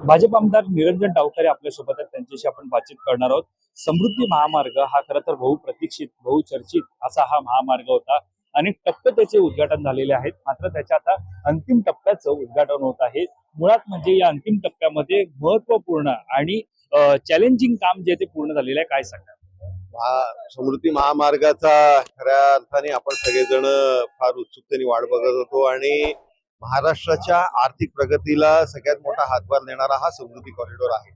भाजप आमदार निरंजन डावखरे आपल्यासोबत आहेत, त्यांच्याशी आपण बातचीत करणार आहोत. समृद्धी महामार्ग हा खरं तर बहुप्रतीक्षित बहुचर्चित असा हा महामार्ग होता. अनेक टप्पे त्याचे उद्घाटन झालेले आहेत, मात्र त्याच्या आता अंतिम टप्प्याचं उद्घाटन होत आहे. मुळात म्हणजे या अंतिम टप्प्यामध्ये महत्वपूर्ण आणि चॅलेंजिंग काम जे ते पूर्ण झालेलं आहे. काय सांगा? समृद्धी महामार्गाचा खऱ्या अर्थाने आपण सगळेजण फार उत्सुकतेने वाट बघत होतो आणि महाराष्ट्राच्या आर्थिक प्रगतीला सगळ्यात मोठा हातभार देणारा हा समृद्धी कॉरिडॉर आहे.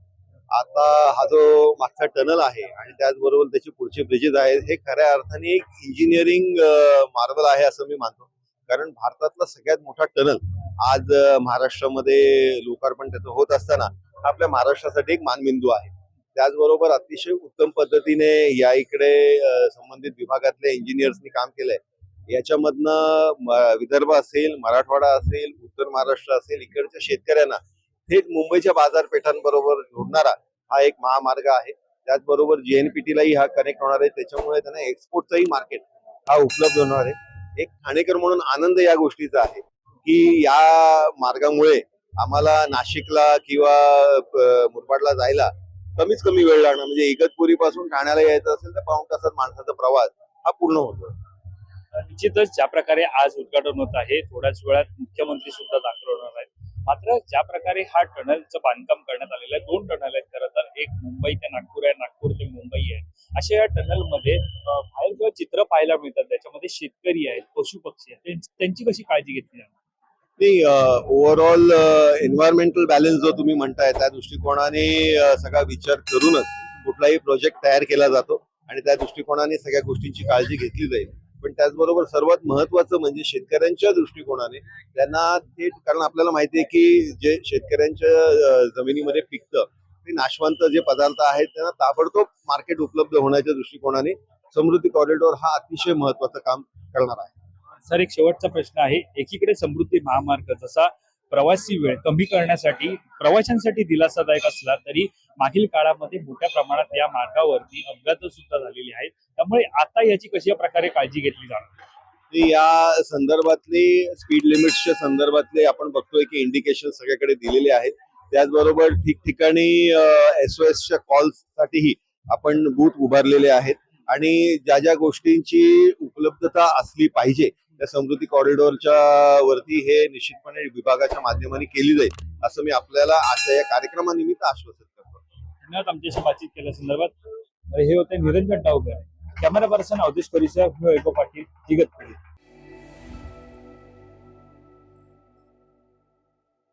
आता हा जो मागचा टनल आहे आणि त्याचबरोबर त्याचे पुढचे ब्रिजेस आहेत, हे खऱ्या अर्थाने एक इंजिनिअरिंग मार्वल आहे असं मी मानतो. कारण भारतातला सगळ्यात मोठा टनल आज महाराष्ट्रामध्ये लोकार्पण त्याचं होत असताना हा आपल्या महाराष्ट्रासाठी एक मानबिंदू आहे. त्याचबरोबर अतिशय उत्तम पद्धतीने या इकडे संबंधित विभागातल्या इंजिनियर्सनी काम केलंय. याच्यामधनं विदर्भ असेल, मराठवाडा असेल, उत्तर महाराष्ट्र असेल, इकडच्या शेतकऱ्यांना थेट मुंबईच्या बाजारपेठांबरोबर जोडणारा हा एक महामार्ग आहे. त्याचबरोबर JNPT लाही हा कनेक्ट होणार आहे. त्याच्यामुळे त्यांना एक्सपोर्टचाही मार्केट हा उपलब्ध होणार आहे. एक ठाणेकर म्हणून आनंद या गोष्टीचा आहे की या मार्गामुळे आम्हाला नाशिकला किंवा मुरबाडला जायला कमीत कमी वेळ लागणार. म्हणजे इगतपुरी पासून ठाण्याला यायचं असेल तर पाऊण तासात माणसाचा प्रवास हा पूर्ण होतो. निश्चितच ज्या प्रकारे आज उद्घाटन होत आहे, थोड्याच वेळात मुख्यमंत्री सुद्धा दाखल होणार आहेत. मात्र ज्या प्रकारे हा टनलचं बांधकाम करण्यात आलेलं आहे, 2 टनल आहेत खरं तर. एक मुंबई ते नागपूर आहे, नागपूर ते मुंबई आहे. अशा या टनलमध्ये बाहेर जेव्हा चित्र पाहायला मिळतात, त्याच्यामध्ये शेतकरी आहेत, पशु पक्षी आहेत, त्यांची कशी काळजी घेतली जाणार? ओव्हरऑल एन्व्हायरमेंटल बॅलन्स जो तुम्ही म्हणताय त्या दृष्टिकोनाने सगळा विचार करूनच कुठलाही प्रोजेक्ट तयार केला जातो आणि त्या दृष्टिकोनाने सगळ्या गोष्टींची काळजी घेतली जाईल. पण त्याचबरोबर सर्वात महत्वाचं म्हणजे शेतकऱ्यांच्या दृष्टिकोनाने त्यांना थेट, कारण आपल्याला माहिती आहे की जे शेतकऱ्यांच्या जमिनीमध्ये पिकतं ते नाशवंत जे पदार्थ आहेत त्यांना ताबडतोब मार्केट उपलब्ध होण्याच्या दृष्टिकोनाने समृद्धी कॉरिडॉर हा अतिशय महत्वाचं काम करणार आहे. सर, एक शेवटचा प्रश्न आहे. एकीकडे समृद्धी महामार्ग जसा प्रवासी वेळ कमी करण्यासाठी प्रवाशांसाठी दिलासादायक असला, तरी मागील काळामध्ये मोठ्या प्रमाणात या मार्गावरती अपघात सुद्धा झालेली आहेत. त्यामुळे आता याची कशा प्रकारे काळजी घेतली जाणार? या संदर्भातले स्पीड लिमिट्सच्या संदर्भातले आपण बघतोय की इंडिकेशन सगळ्याकडे दिलेले आहेत. त्याचबरोबर ठिकठिकाणी SOSच्या कॉल्स साठीही आपण बूथ उभारलेले आहेत आणि ज्या ज्या गोष्टींची उपलब्धता असली पाहिजे त्या समृद्धी कॉरिडॉरच्या वरती हे निश्चितपणे विभागाच्या माध्यमाने केली जाईल असं मी आपल्याला आजच्या या कार्यक्रमानिमित्त आश्वासित करतो. धन्यवाद आमच्याशी बातचीत केल्या संदर्भात. हे होते निरंजन डावखरे. कॅमेरा पर्सन अवधेश परिसर, मी वैभव पाटील, इगतपुरी.